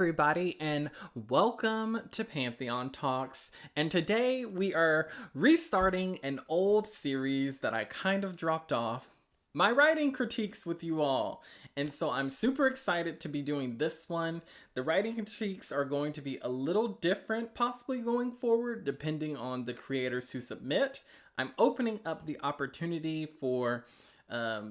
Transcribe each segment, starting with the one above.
Everybody, and welcome to Pantheon Talks. And today we are restarting an old series that I kind of dropped off, my writing critiques with you all. And so I'm super excited to be doing this one. The writing critiques are going to be a little different, possibly going forward, depending on the creators who submit. I'm opening up the opportunity for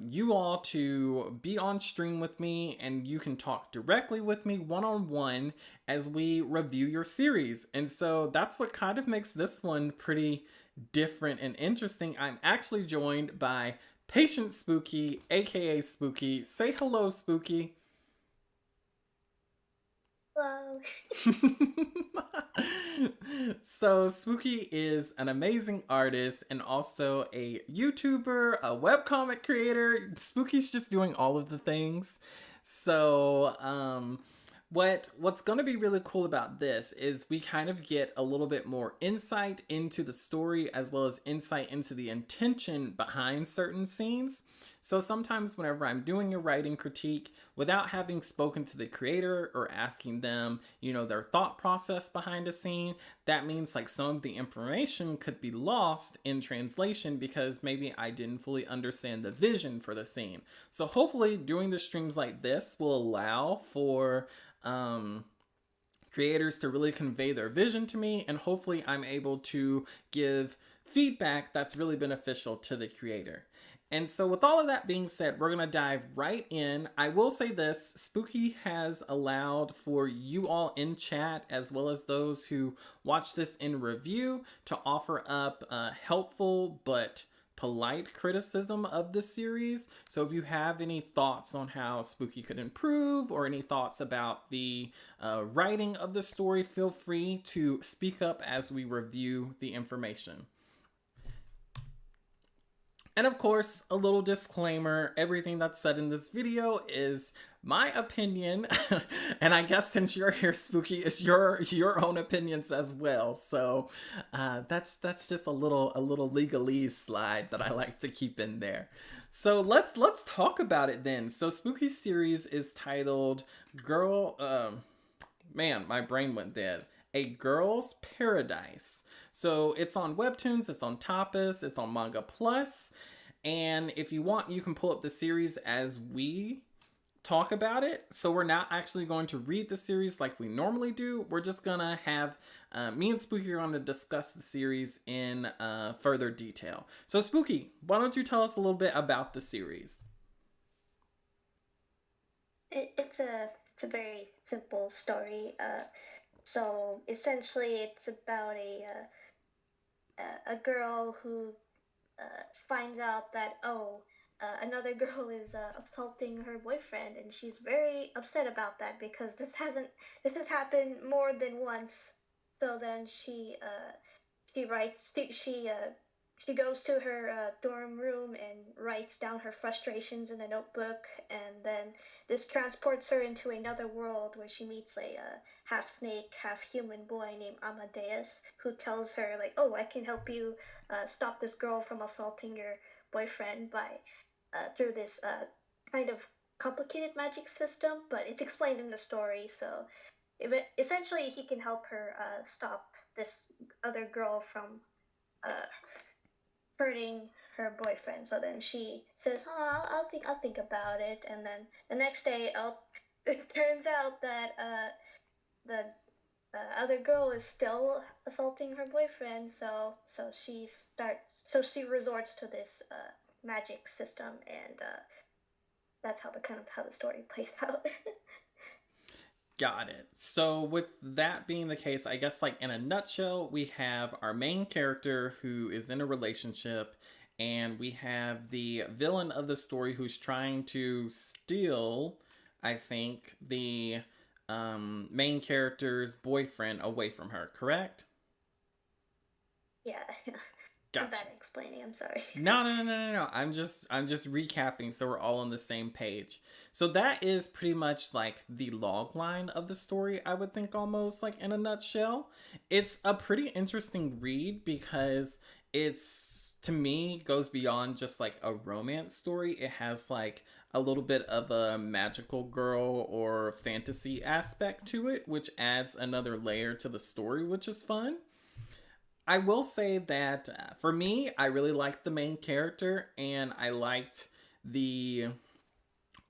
you all to be on stream with me, and you can talk directly with me one-on-one as we review your series. And so that's what kind of makes this one pretty different and interesting. I'm actually joined by Patient Spooky, aka Spooky. Say hello, Spooky. Hello. So Spooky is an amazing artist and also a YouTuber, a webcomic creator. Spooky's just doing all of the things. So what's going to be really cool about this is we kind of get a little bit more insight into the story as well as insight into the intention behind certain scenes. So sometimes whenever I'm doing a writing critique without having spoken to the creator or asking them, their thought process behind a scene, that means like some of the information could be lost in translation because maybe I didn't fully understand the vision for the scene. So hopefully doing the streams like this will allow for creators to really convey their vision to me, and hopefully I'm able to give feedback that's really beneficial to the creator. And so with all of that being said, we're going to dive right in. I will say this, Spooky has allowed for you all in chat, as well as those who watch this in review, to offer up helpful but polite criticism of the series. So if you have any thoughts on how Spooky could improve or any thoughts about the writing of the story, feel free to speak up as we review the information. And of course, a little disclaimer, everything that's said in this video is my opinion, and I guess since you're here, Spooky, it's your own opinions as well. So that's just a little legalese slide that I like to keep in there. So let's talk about it then. So Spooky's series is titled man, my brain went dead. A Girl's Paradise. So it's on Webtoons, it's on Tapas, it's on Manga Plus, and if you want, you can pull up the series as we talk about it. So we're not actually going to read the series like we normally do. We're just gonna have me and Spooky are going to discuss the series in further detail. So Spooky, why don't you tell us a little bit about the series? It's a very simple story. So essentially, it's about a girl who finds out that another girl is assaulting her boyfriend, and she's very upset about that because this has happened more than once. So then she writes she goes to her dorm room and writes down her frustrations in a notebook, and then this transports her into another world where she meets a half snake, half human boy named Amadeus, who tells her like, "Oh, I can help you stop this girl from assaulting your boyfriend by through this kind of complicated magic system, but it's explained in the story. So essentially, he can help her stop this other girl from uh, hurting her boyfriend." So then she says, "Oh, I'll think about it." And then the next day, it turns out that the other girl is still assaulting her boyfriend. So she resorts to this magic system, and that's how the story plays out. Got it. So with that being the case, I guess like in a nutshell, we have our main character who is in a relationship, and we have the villain of the story who's trying to steal, I think, the main character's boyfriend away from her, correct? Yeah. I'm Gotcha. bad at explaining. I'm sorry. No. I'm just recapping so we're all on the same page. So that is pretty much like the log line of the story, I would think, almost like in a nutshell. It's a pretty interesting read because it's, to me, goes beyond just like a romance story. It has like a little bit of a magical girl or fantasy aspect to it, which adds another layer to the story, which is fun. I will say that for me, I really liked the main character and I liked the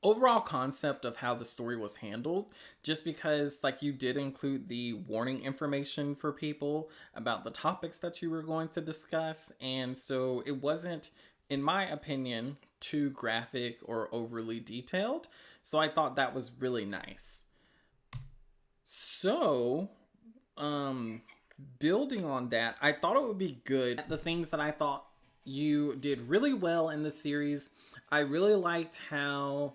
overall concept of how the story was handled, just because like you did include the warning information for people about the topics that you were going to discuss, and so it wasn't, in my opinion, too graphic or overly detailed. So I thought that was really nice. So um building on that, I thought it would be good. The things that I thought you did really well in the series, I really liked how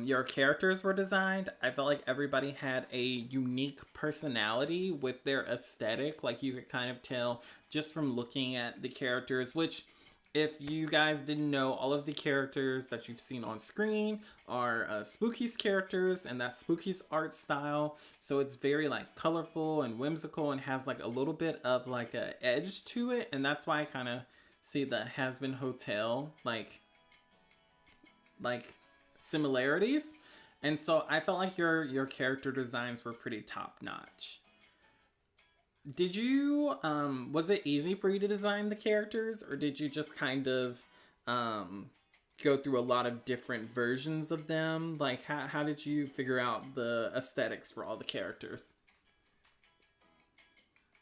your characters were designed. I felt like everybody had a unique personality with their aesthetic. Like you could kind of tell just from looking at the characters, which if you guys didn't know, all of the characters that you've seen on screen are Spooky's characters, and that's Spooky's art style. So it's very like colorful and whimsical, and has like a little bit of like a edge to it, and that's why I kind of see the Has Been Hotel like similarities. And so I felt like your character designs were pretty top notch. Did you was it easy for you to design the characters, or did you just kind of um go through a lot of different versions of them? Like how did you figure out the aesthetics for all the characters?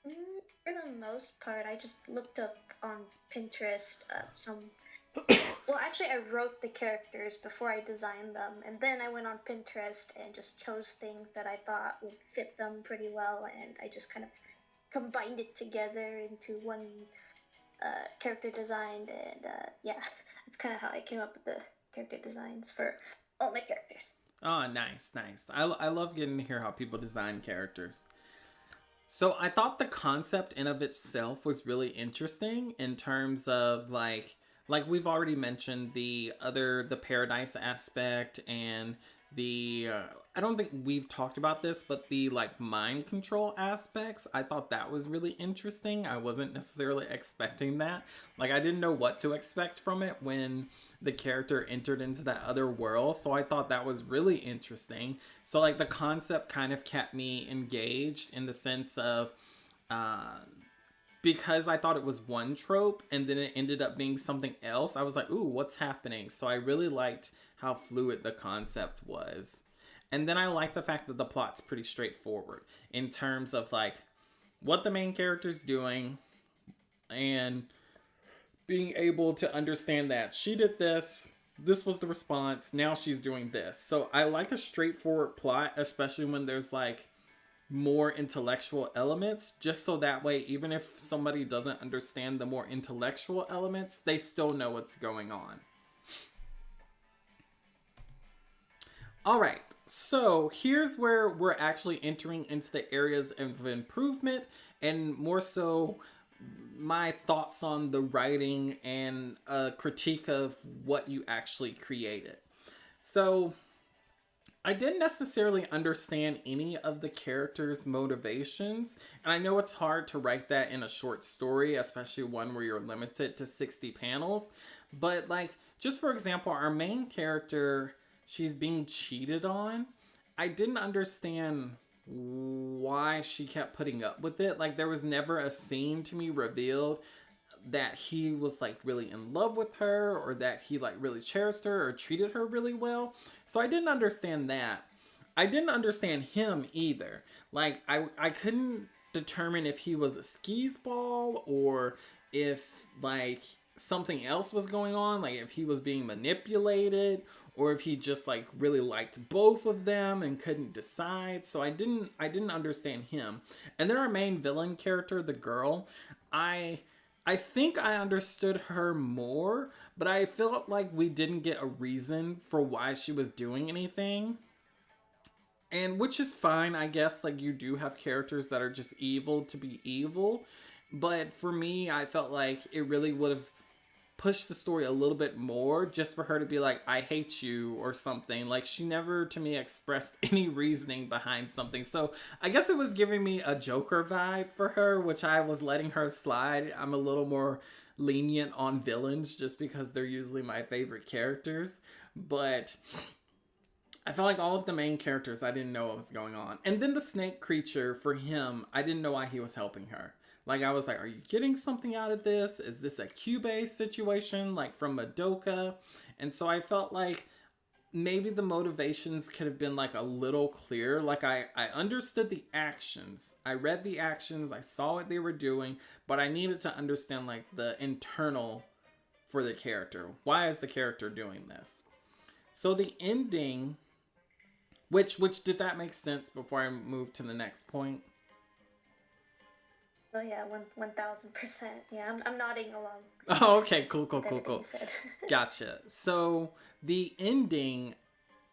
For the most part, I just looked up on Pinterest some. Well, actually, I wrote the characters before I designed them, and then I went on Pinterest and just chose things that I thought would fit them pretty well, and I just kind of combined it together into one character design, and yeah, that's kind of how I came up with the character designs for all my characters. Oh, nice, nice. I love getting to hear how people design characters. So I thought the concept in of itself was really interesting in terms of like we've already mentioned the paradise aspect and the I don't think we've talked about this, but the like mind control aspects, I thought that was really interesting. I wasn't necessarily expecting that. Like I didn't know what to expect from it when the character entered into that other world. So I thought that was really interesting. So like the concept kind of kept me engaged in the sense of uh because I thought it was one trope and then it ended up being something else, I was like, ooh, what's happening? So I really liked how fluid the concept was. And then I like the fact that the plot's pretty straightforward in terms of like what the main character's doing and being able to understand that she did this, this was the response, now she's doing this. So I like a straightforward plot, especially when there's like more intellectual elements, just so that way even if somebody doesn't understand the more intellectual elements, they still know what's going on. All right, so here's where we're actually entering into the areas of improvement, and more so my thoughts on the writing and a critique of what you actually created. So I didn't necessarily understand any of the characters' motivations, and I know it's hard to write that in a short story, especially one where you're limited to 60 panels. But, like, just for example, our main character, she's being cheated on. I didn't understand why she kept putting up with it. Like, there was never a scene to me revealed that he was like really in love with her or that he like really cherished her or treated her really well. So I didn't understand that. I didn't understand him either. Like I couldn't determine if he was a skis ball or if like something else was going on, like if he was being manipulated or if he just like really liked both of them and couldn't decide. So I didn't understand him. And then our main villain character, the girl, I think I understood her more, but I felt like we didn't get a reason for why she was doing anything. And which is fine, I guess. Like, you do have characters that are just evil to be evil. But for me, I felt like it really would have push the story a little bit more just for her to be like, I hate you or something. Like, she never to me expressed any reasoning behind something. So I guess it was giving me a Joker vibe for her, which I was letting her slide. I'm a little more lenient on villains just because they're usually my favorite characters. But I felt like all of the main characters, I didn't know what was going on. And then the snake creature, for him, I didn't know why he was helping her. Like, I was like, are you getting something out of this? Is this a Cube situation, like from Madoka? And so I felt like maybe the motivations could have been like a little clearer. Like, I understood the actions. I read the actions. I saw what they were doing. But I needed to understand, like, the internal for the character. Why is the character doing this? So the ending, which did that make sense before I move to the next point? Oh yeah, 1000%. Yeah, I'm nodding along Oh, okay, cool, cool, with cool, everything you cool. said. Gotcha. So the ending,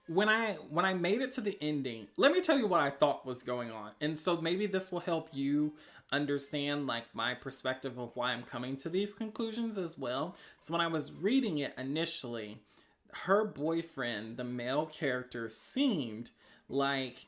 when I made it to the ending, let me tell you what I thought was going on. And so maybe this will help you understand like my perspective of why I'm coming to these conclusions as well. So when I was reading it initially, her boyfriend, the male character, seemed like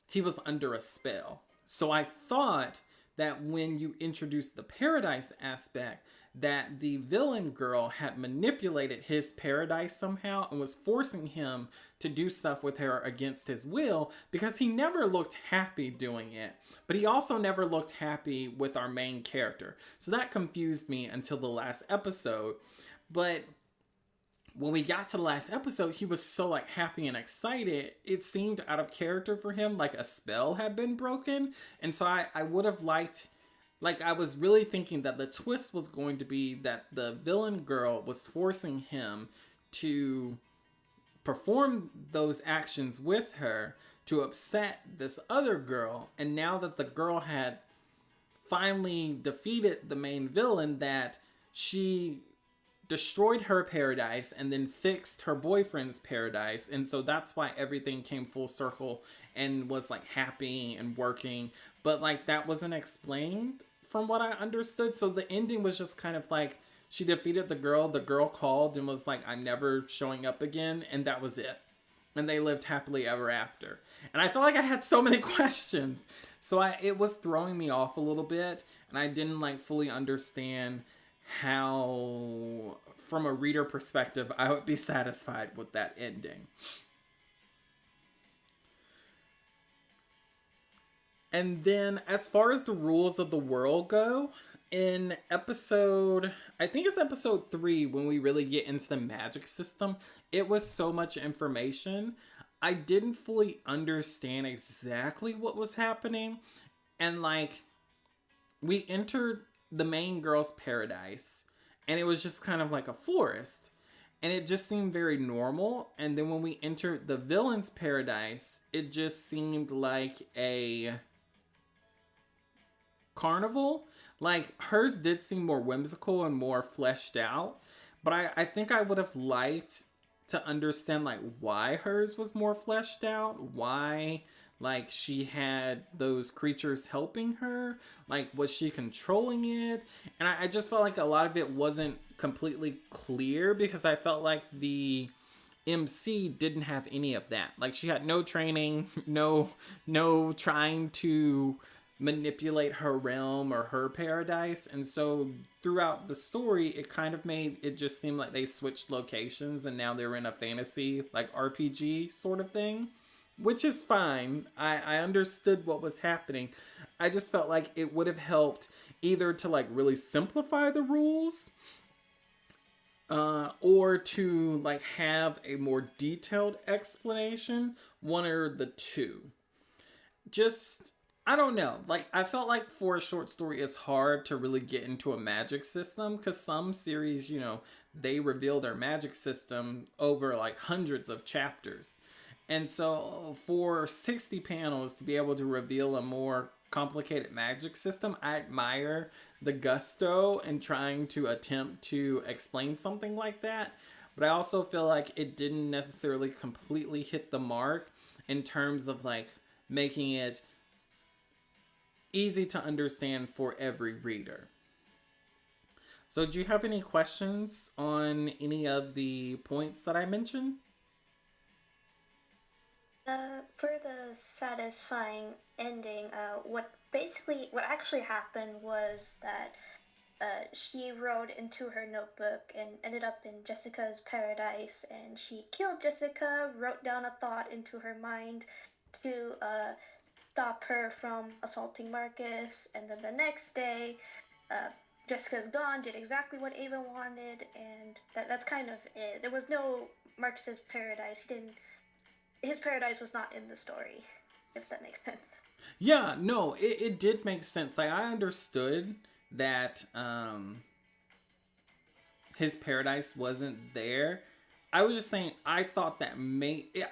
he was under a spell. So I thought that when you introduced the paradise aspect, that the villain girl had manipulated his paradise somehow and was forcing him to do stuff with her against his will, because he never looked happy doing it. But he also never looked happy with our main character. So that confused me until the last episode. But when we got to the last episode, he was so like happy and excited. It seemed out of character for him, like a spell had been broken. And so I would have liked, like, I was really thinking that the twist was going to be that the villain girl was forcing him to perform those actions with her to upset this other girl. And now that the girl had finally defeated the main villain, that she destroyed her paradise and then fixed her boyfriend's paradise. And so that's why everything came full circle and was like happy and working. But like that wasn't explained from what I understood. So the ending was just kind of like she defeated the girl called and was like, I'm never showing up again. And that was it. And they lived happily ever after. And I felt like I had so many questions. So it was throwing me off a little bit. And I didn't like fully understand how, from a reader perspective, I would be satisfied with that ending. And then, as far as the rules of the world go, in episode, I think it's episode 3, when we really get into the magic system, it was so much information. I didn't fully understand exactly what was happening. And, like, we entered the main girl's paradise, and it was just kind of like a forest, and it just seemed very normal. And then when we entered the villain's paradise, it just seemed like a carnival. Like, hers did seem more whimsical and more fleshed out, but I think I would have liked to understand like why hers was more fleshed out, why like she had those creatures helping her, like was she controlling it? And I just felt like a lot of it wasn't completely clear, because I felt like the MC didn't have any of that. Like, she had no training, no trying to manipulate her realm or her paradise. And so throughout the story, it kind of made it just seem like they switched locations and now they're in a fantasy like RPG sort of thing, which is fine. I understood what was happening. I just felt like it would have helped either to like really simplify the rules, or to like have a more detailed explanation, one or the two. Just, I don't know. Like, I felt like for a short story, it's hard to really get into a magic system, because some series, they reveal their magic system over like hundreds of chapters. And so for 60 panels to be able to reveal a more complicated magic system, I admire the gusto in trying to attempt to explain something like that. But I also feel like it didn't necessarily completely hit the mark in terms of like making it easy to understand for every reader. So, do you have any questions on any of the points that I mentioned? For the satisfying ending, what actually happened was that she wrote into her notebook and ended up in Jessica's paradise, and she killed Jessica, wrote down a thought into her mind to stop her from assaulting Marcus, and then the next day, uh, Jessica's gone, did exactly what Ava wanted, and that's kind of it. There was no Marcus's paradise. He didn't. His paradise was not in the story, if that makes sense. Yeah, no, it did make sense. Like, I understood that his paradise wasn't there. I was just saying, I thought that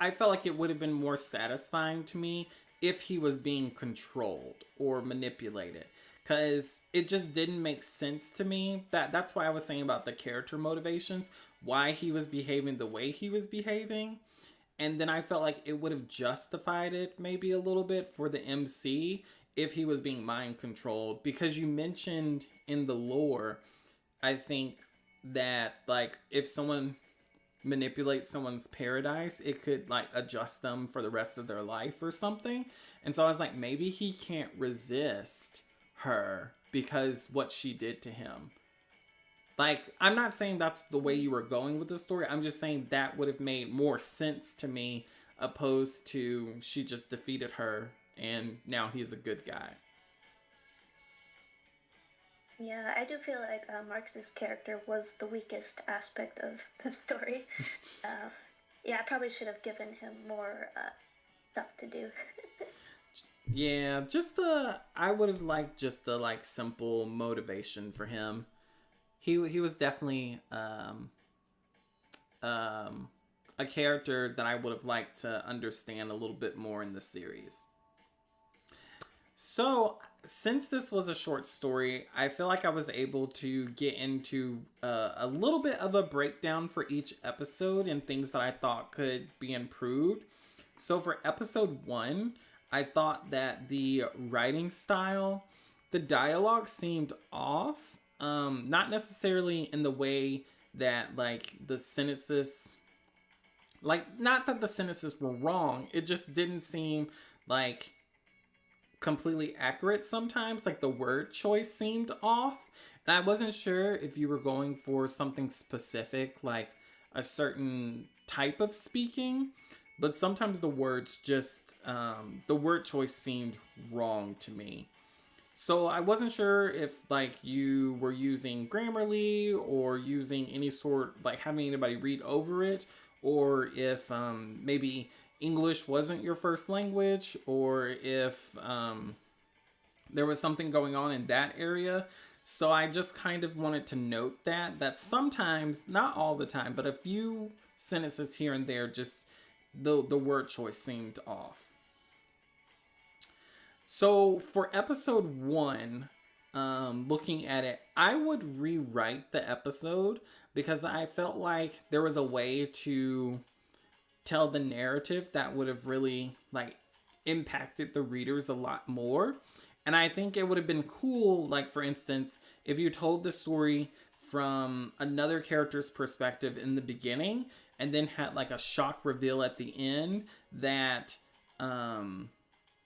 I felt like it would have been more satisfying to me if he was being controlled or manipulated. Because it just didn't make sense to me. That's why I was saying about the character motivations, why he was behaving the way he was behaving. And then I felt like it would have justified it maybe a little bit for the MC if he was being mind controlled. Because you mentioned in the lore, I think that like if someone manipulates someone's paradise, it could like adjust them for the rest of their life or something. And so I was like, maybe he can't resist her because what she did to him. Like, I'm not saying that's the way you were going with the story. I'm just saying that would have made more sense to me opposed to she just defeated her and now he's a good guy. Yeah, I do feel like Marx's character was the weakest aspect of the story. Uh, yeah, I probably should have given him more stuff to do. Yeah, just the I would have liked just the like simple motivation for him. He was definitely um a character that I would have liked to understand a little bit more in the series. So, since this was a short story, I feel like I was able to get into a little bit of a breakdown for each episode and things that I thought could be improved. So, for episode 1, I thought that the writing style, the dialogue seemed off. Not necessarily in the way that, like, the sentences, like, not that the sentences were wrong, it just didn't seem like completely accurate sometimes. Like the word choice seemed off. And I wasn't sure if you were going for something specific, like a certain type of speaking, but sometimes the words just, the word choice seemed wrong to me. So I wasn't sure if like you were using Grammarly or using any sort, like having anybody read over it, or if maybe English wasn't your first language, or if there was something going on in that area. So I just kind of wanted to note that sometimes, not all the time, but a few sentences here and there, just the word choice seemed off. So for episode 1, looking at it, I would rewrite the episode because I felt like there was a way to tell the narrative that would have really like impacted the readers a lot more. And I think it would have been cool, like for instance, if you told the story from another character's perspective in the beginning and then had like a shock reveal at the end that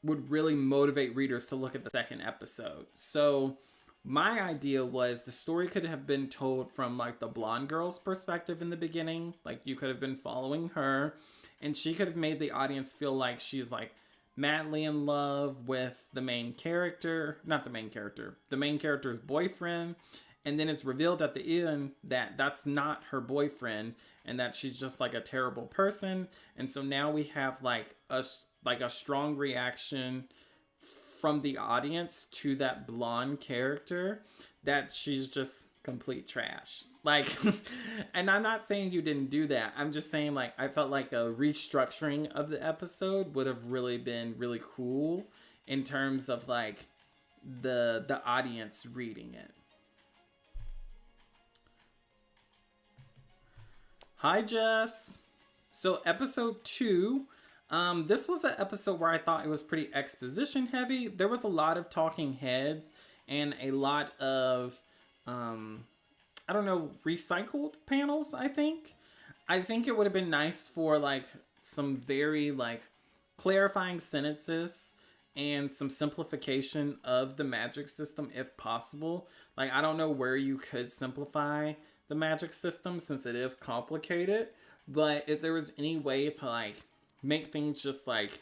would really motivate readers to look at the second episode. So my idea was the story could have been told from like the blonde girl's perspective in the beginning. Like you could have been following her and she could have made the audience feel like she's like madly in love with the main character, not the main character, the main character's boyfriend. And then it's revealed at the end that that's not her boyfriend and that she's just like a terrible person. And so now we have like a strong reaction from the audience to that blonde character that she's just complete trash. Like, and I'm not saying you didn't do that. I'm just saying like I felt like a restructuring of the episode would have really been really cool in terms of like the audience reading it. Hi Jess. So episode 2, this was an episode where I thought it was pretty exposition heavy. There was a lot of talking heads and a lot of, I don't know, recycled panels, I think. I think it would have been nice for like some very like clarifying sentences and some simplification of the magic system if possible. Like, I don't know where you could simplify the magic system since it is complicated, but if there was any way to like make things just like,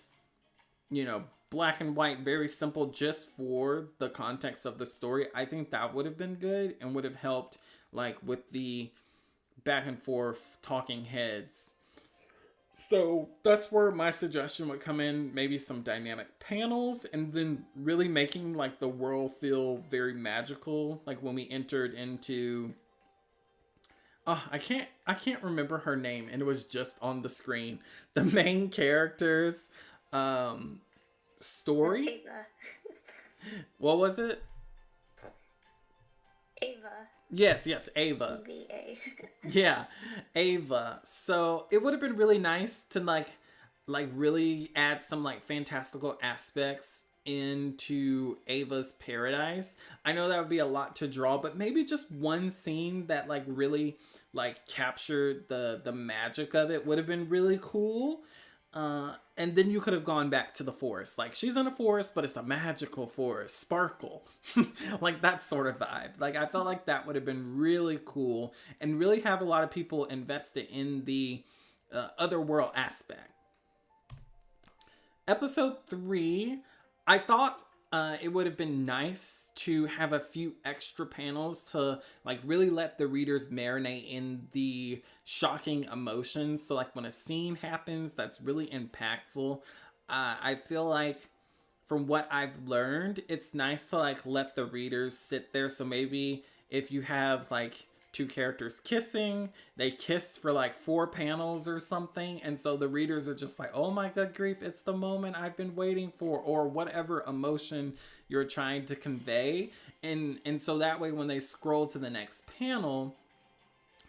you know, black and white, very simple, just for the context of the story, I think that would have been good and would have helped, like, with the back and forth talking heads. So that's where my suggestion would come in. Maybe some dynamic panels, and then really making like the world feel very magical. Like when we entered into, oh, I can't remember her name, and it was just on the screen. The main character's story. Ava. What was it? Ava. Yes, Ava. EVA. Yeah, Ava. So it would have been really nice to like really add some like fantastical aspects into Ava's paradise. I know that would be a lot to draw, but maybe just one scene that like really like captured the magic of it would have been really cool. And then you could have gone back to the forest. Like, she's in a forest, but it's a magical forest. Sparkle. Like, that sort of vibe. Like, I felt like that would have been really cool and really have a lot of people invested in the otherworld aspect. Episode 3, I thought it would have been nice to have a few extra panels to like really let the readers marinate in the shocking emotions. So like when a scene happens that's really impactful, I feel like from what I've learned, it's nice to like let the readers sit there. So maybe if you have like two characters kissing, they kiss for like 4 panels or something, and so the readers are just like, oh my god grief, it's the moment I've been waiting for, or whatever emotion you're trying to convey. And so that way when they scroll to the next panel,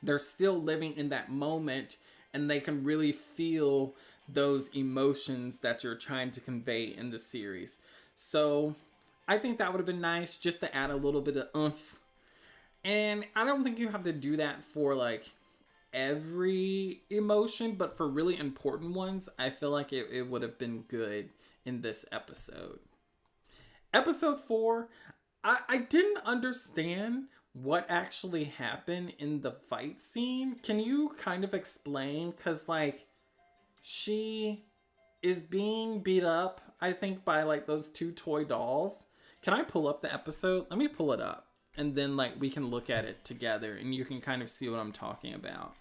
they're still living in that moment and they can really feel those emotions that you're trying to convey in the series. So I think that would have been nice just to add a little bit of oomph. And I don't think you have to do that for like every emotion, but for really important ones, I feel like it would have been good in this episode. Episode 4, I didn't understand what actually happened in the fight scene. Can you kind of explain? Because like she is being beat up, I think, by like those 2 toy dolls. Can I pull up the episode? Let me pull it up. And then like we can look at it together and you can kind of see what I'm talking about.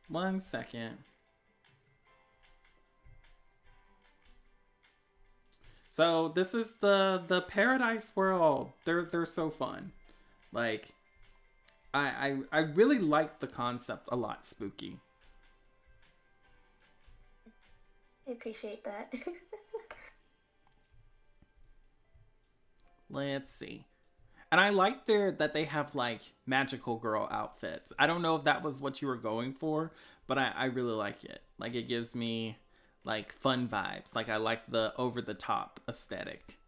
1 second. So this is the Paradise World. They're so fun. Like I really like the concept a lot, Spooky. I appreciate that. Let's see. And I like that they have like magical girl outfits. I don't know if that was what you were going for, but I really like it. Like it gives me like fun vibes. Like I like the over the top aesthetic.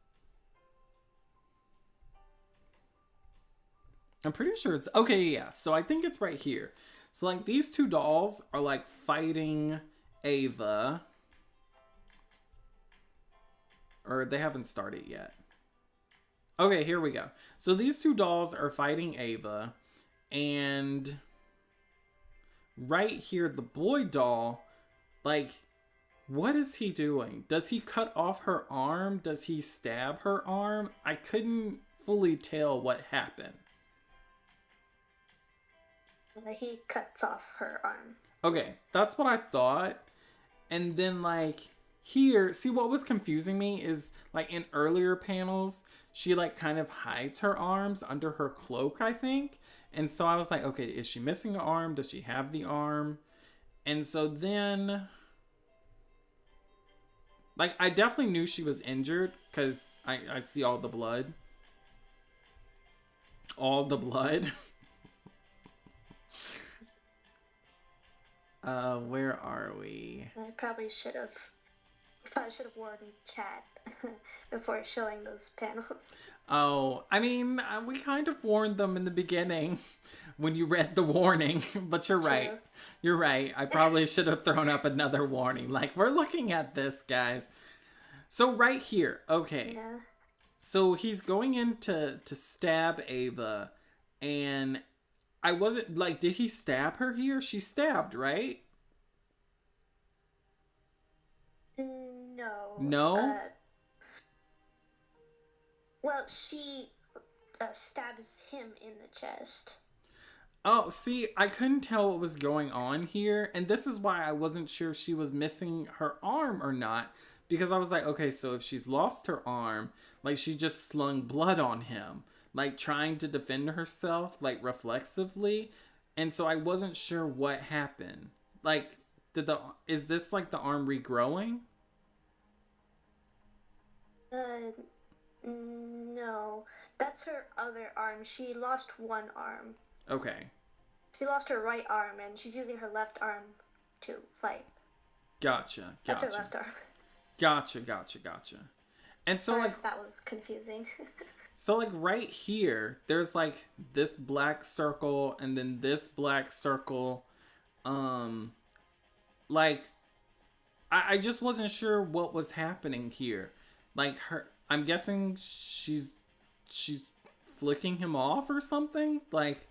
I'm pretty sure it's okay, yeah. So I think it's right here. So like these 2 dolls are like fighting Ava. Or they haven't started yet. Okay, here we go. So these 2 dolls are fighting Ava, and right here, the boy doll, like, what is he doing? Does he cut off her arm? Does he stab her arm? I couldn't fully tell what happened. He cuts off her arm. Okay, that's what I thought. And then, like, here, see what was confusing me is, like, in earlier panels, she like kind of hides her arms under her cloak, I think. And so I was like, okay, is she missing an arm? Does she have the arm? And so then like I definitely knew she was injured because I see all the blood. All the blood. Where are we? I probably should have warned chat before showing those panels. Oh, I mean, we kind of warned them in the beginning. when you read the warning. But you're right. True. You're right. I probably should have thrown up another warning. Like, we're looking at this, guys. So right here, okay. Yeah. So he's going in to stab Ava, and I wasn't like, did he stab her here? She stabbed, right? No. No? Well, she stabs him in the chest. Oh, see, I couldn't tell what was going on here, and this is why I wasn't sure if she was missing her arm or not, because I was like, okay, so if she's lost her arm, like she just slung blood on him, like trying to defend herself, like reflexively, and so I wasn't sure what happened. Like, did the is this like the arm regrowing? Uh, no. That's her other arm. She lost one arm. Okay, She lost her right arm, and she's using her left arm to fight. gotcha, That's her gotcha, left arm. gotcha. And so Sorry like if that was confusing. So like right here, there's like this black circle and then this black circle. Um like I just wasn't sure what was happening here. Like her I'm guessing she's flicking him off or something? Like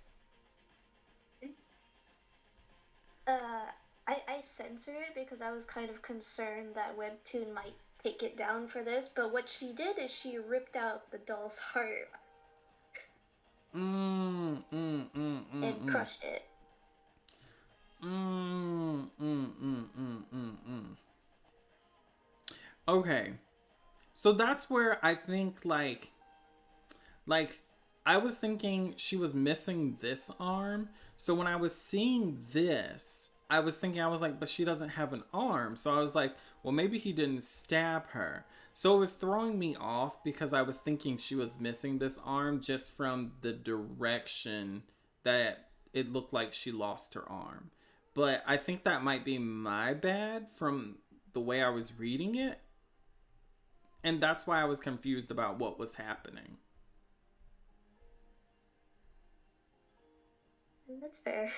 I censored it because I was kind of concerned that Webtoon might take it down for this, but what she did is she ripped out the doll's heart and mm. crushed it. Okay. So that's where I think like I was thinking she was missing this arm. So when I was seeing this, I was thinking I was like, but she doesn't have an arm. So I was like, well, maybe he didn't stab her. So it was throwing me off because I was thinking she was missing this arm just from the direction that it looked like she lost her arm. But I think that might be my bad from the way I was reading it. And that's why I was confused about what was happening. That's fair.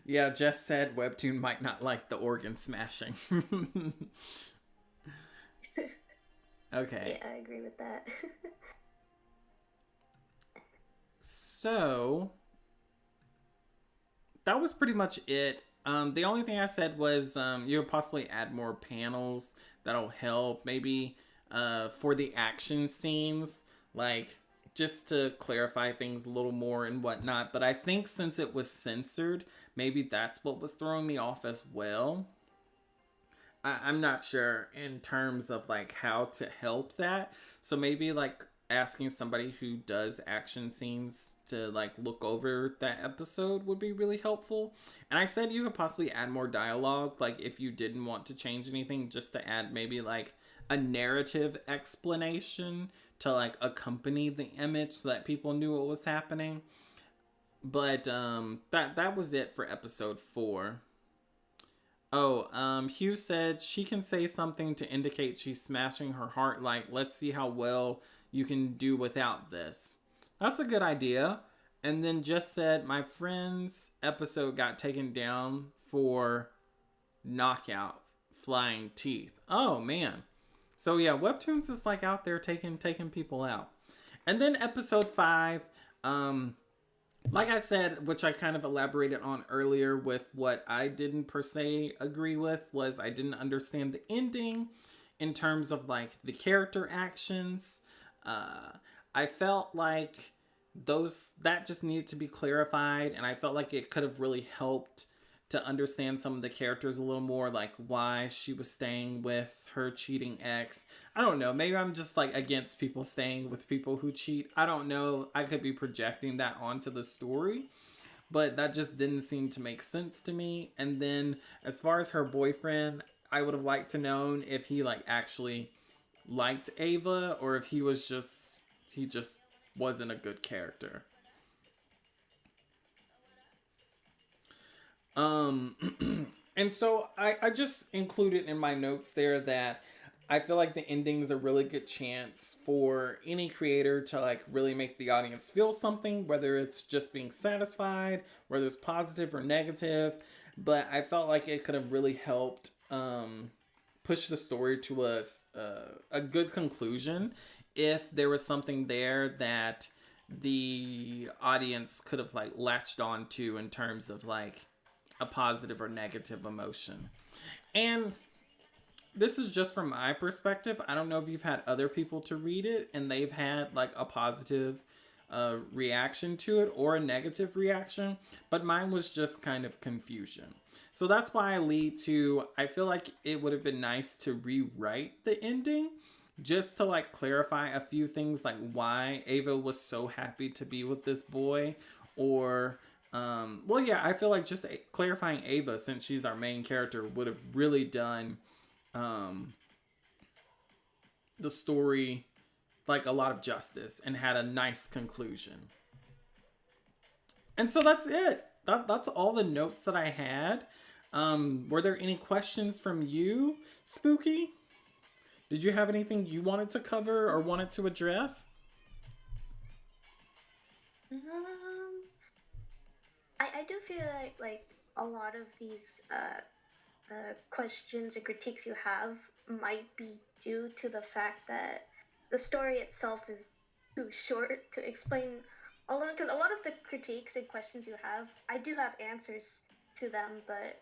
Yeah, Jess said Webtoon might not like the organ smashing. Okay. Yeah, I agree with that. So that was pretty much it. The only thing I said was you'll possibly add more panels that'll help. Maybe for the action scenes, like just to clarify things a little more and whatnot. But I think since it was censored, maybe that's what was throwing me off as well. I'm not sure in terms of like how to help that. So maybe like asking somebody who does action scenes to like look over that episode would be really helpful. And I said you could possibly add more dialogue, like if you didn't want to change anything, just to add maybe like a narrative explanation to like accompany the image so that people knew what was happening. But that was it for episode 4. Oh, Hugh said she can say something to indicate she's smashing her heart, like, let's see how well you can do without this. That's a good idea. And then just said, my friend's episode got taken down for knockout, flying teeth. Oh, man. So yeah, Webtoons is like out there taking people out. And then episode 5, like I said, which I kind of elaborated on earlier with what I didn't per se agree with, was I didn't understand the ending in terms of like the character actions. I felt like that just needed to be clarified, and I felt like it could have really helped to understand some of the characters a little more, like why she was staying with her cheating ex. I don't know. Maybe I'm just like against people staying with people who cheat. I don't know. I could be projecting that onto the story, but that just didn't seem to make sense to me. And then as far as her boyfriend, I would have liked to known if he like actually liked Ava or if he just wasn't a good character. And so I just included in my notes there that I feel like the ending is a really good chance for any creator to like really make the audience feel something, whether it's just being satisfied, whether it's positive or negative. But I felt like it could have really helped push the story to a good conclusion if there was something there that the audience could have like latched on to in terms of like a positive or negative emotion. And this is just from my perspective. I don't know if you've had other people to read it and they've had like a positive reaction to it or a negative reaction, but mine was just kind of confusion. So that's why I lead to I feel like it would have been nice to rewrite the ending just to like clarify a few things like why Ava was so happy to be with this boy or well yeah, I feel like just clarifying Ava since she's our main character would have really done um, the story like a lot of justice and had a nice conclusion. And so that's it. That's all the notes that I had. Were there any questions from you, Spooky? Did you have anything you wanted to cover or wanted to address? Um, I do feel like a lot of these questions and critiques you have might be due to the fact that the story itself is too short to explain all of it. Because a lot of the critiques and questions you have, I do have answers to them, but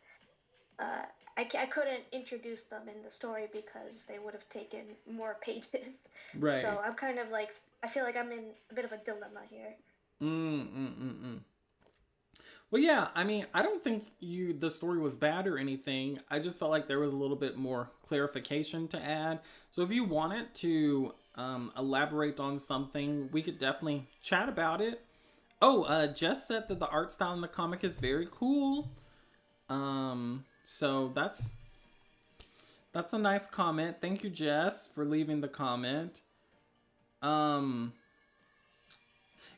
uh, I couldn't introduce them in the story because they would have taken more pages. Right. So I'm kind of like, I feel like I'm in a bit of a dilemma here. Well, yeah. I mean, I don't think the story was bad or anything. I just felt like there was a little bit more clarification to add. So if you wanted to elaborate on something, we could definitely chat about it. Oh, Jess said that the art style in the comic is very cool. So that's a nice comment. Thank you, Jess, for leaving the comment. Um,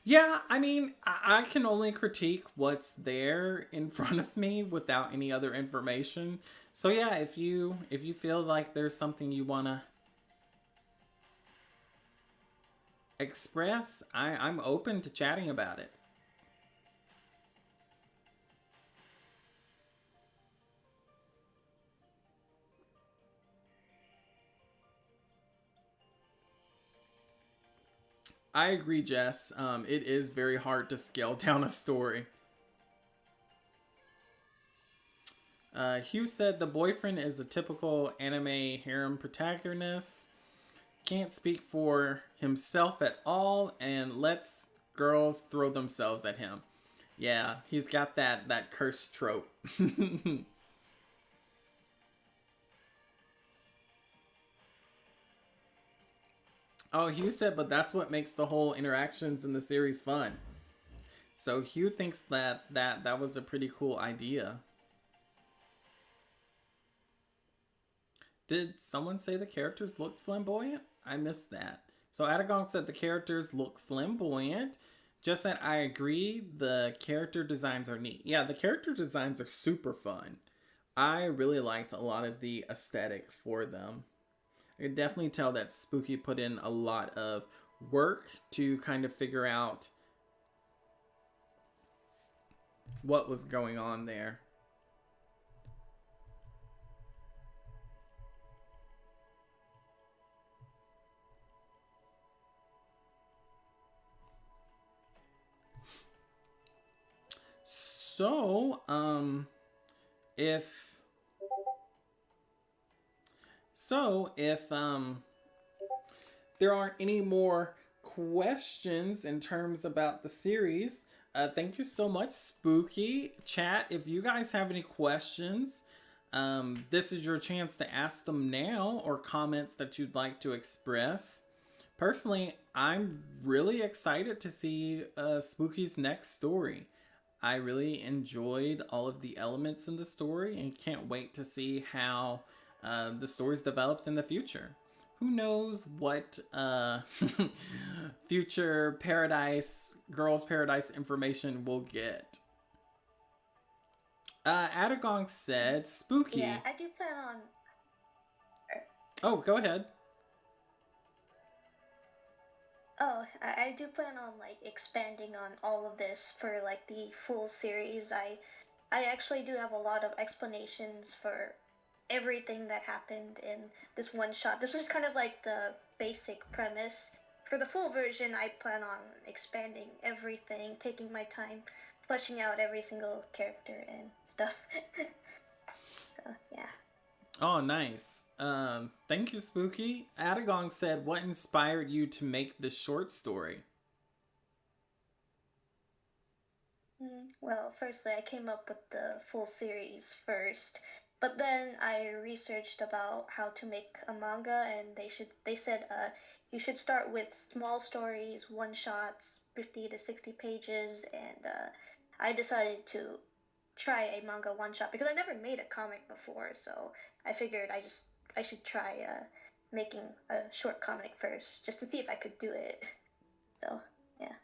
yeah, I mean, I can only critique what's there in front of me without any other information. So yeah, if you feel like there's something you wanna express, I'm open to chatting about it. I agree, Jess. It is very hard to scale down a story. Hugh said the boyfriend is the typical anime harem protagonist. Can't speak for himself at all and lets girls throw themselves at him. Yeah, he's got that cursed trope. Oh, Hugh said, but that's what makes the whole interactions in the series fun. So Hugh thinks that was a pretty cool idea. Did someone say the characters looked flamboyant? I missed that. So Adagong said the characters look flamboyant. Just that I agree, the character designs are neat. Yeah, the character designs are super fun. I really liked a lot of the aesthetic for them. I could definitely tell that Spooky put in a lot of work to kind of figure out what was going on there. So, if if there aren't any more questions in terms about the series, thank you so much, Spooky. Chat, if you guys have any questions, this is your chance to ask them now or comments that you'd like to express. Personally, I'm really excited to see Spooky's next story. I really enjoyed all of the elements in the story and can't wait to see how the story's developed in the future. Who knows what future Girls Paradise information we'll get. Adagong said, Yeah, Spooky. I do plan on. Oh, go ahead. Oh, I do plan on like expanding on all of this for like the full series. I actually do have a lot of explanations for everything that happened in this one shot. This is kind of like the basic premise. For the full version, I plan on expanding everything, taking my time, fleshing out every single character and stuff. So, yeah. Oh, nice. Thank you, Spooky. Adagong said, "What inspired you to make this short story?" Well, firstly, I came up with the full series first, but then I researched about how to make a manga, and they said you should start with small stories, one shots, 50 to 60 pages, and I decided to try a manga one shot because I never made a comic before, so I figured I should try making a short comic first just to see if I could do it. So yeah.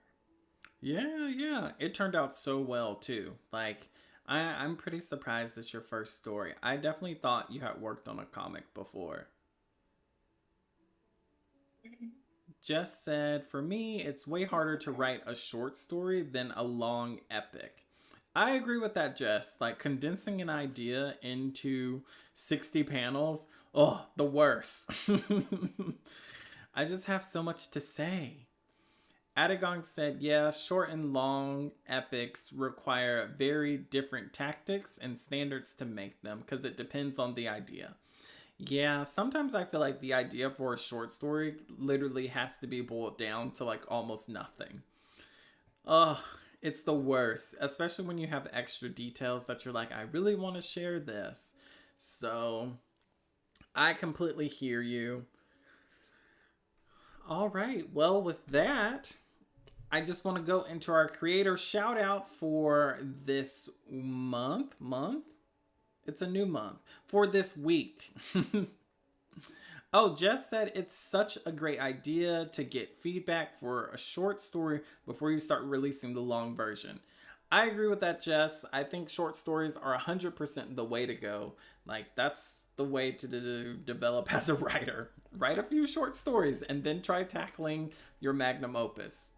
Yeah, yeah. It turned out so well too. Like, I'm pretty surprised it's your first story. I definitely thought you had worked on a comic before. Jess said, "For me, it's way harder to write a short story than a long epic." I agree with that, Jess. Like, condensing an idea into 60 panels, oh, the worst. I just have so much to say. Adagong said, "Yeah, short and long epics require very different tactics and standards to make them because it depends on the idea." Yeah, sometimes I feel like the idea for a short story literally has to be boiled down to like almost nothing. Ugh, it's the worst, especially when you have extra details that you're like, I really want to share this. So, I completely hear you. All right, well, with that, I just want to go into our creator shout out for this month. It's a new month for this week. Oh, Jess said it's such a great idea to get feedback for a short story before you start releasing the long version. I agree with that, Jess. I think short stories are 100% the way to go. Like, that's the way to develop as a writer. Write a few short stories and then try tackling your magnum opus.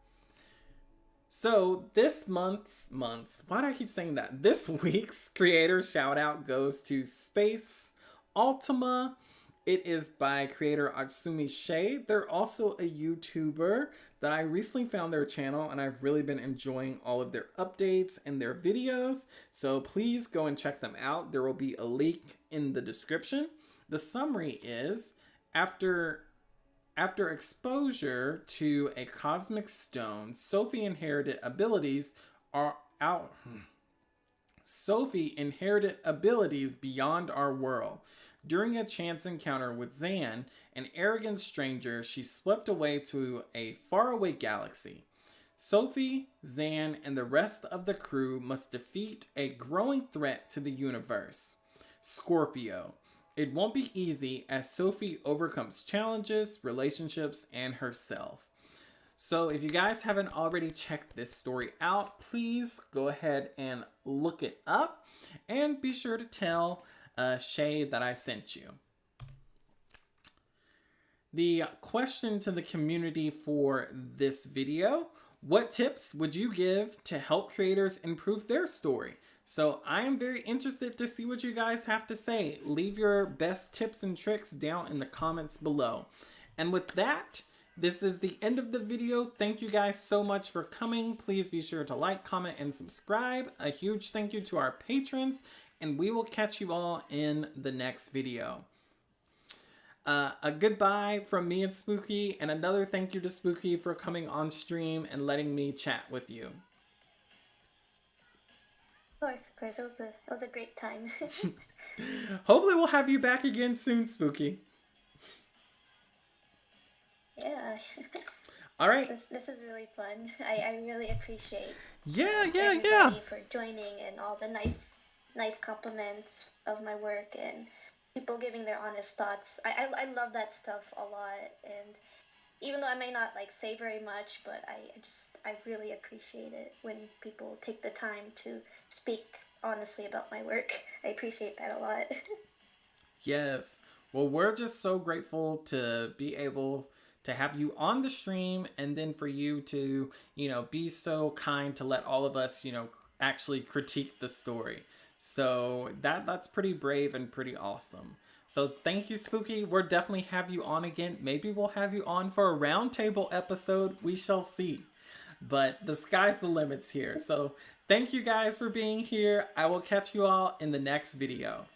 So this why do I keep saying that? This week's creator shout out goes to Space Ultima. It is by creator Atsumi Shea. They're also a YouTuber that I recently found their channel and I've really been enjoying all of their updates and their videos. So please go and check them out. There will be a link in the description. The summary is after exposure to a cosmic stone, are out. Sophie inherited abilities beyond our world. During a chance encounter with Zan, an arrogant stranger, she swept away to a faraway galaxy. Sophie, Zan, and the rest of the crew must defeat a growing threat to the universe, Scorpio. It won't be easy as Sophie overcomes challenges, relationships, and herself. So, if you guys haven't already checked this story out, please go ahead and look it up and be sure to tell Shay that I sent you. The question to the community for this video: what tips would you give to help creators improve their story? So I am very interested to see what you guys have to say. Leave your best tips and tricks down in the comments below. And with that, this is the end of the video. Thank you guys so much for coming. Please be sure to like, comment, and subscribe. A huge thank you to our patrons, and we will catch you all in the next video. A goodbye from me and Spooky, and another thank you to Spooky for coming on stream and letting me chat with you. Of course, it was a great time. Hopefully we'll have you back again soon, Spooky. Yeah. All right. This is really fun. I really appreciate Yeah. everybody for joining and all the nice compliments of my work and people giving their honest thoughts. I love that stuff a lot, and even though I may not like say very much, but I really appreciate it when people take the time to speak honestly about my work. I appreciate that a lot. Yes. Well, we're just so grateful to be able to have you on the stream, and then for you to, be so kind to let all of us, actually critique the story. So that's pretty brave and pretty awesome. So thank you, Spooky. We'll definitely have you on again. Maybe we'll have you on for a roundtable episode. We shall see. But the sky's the limits here. So thank you guys for being here. I will catch you all in the next video.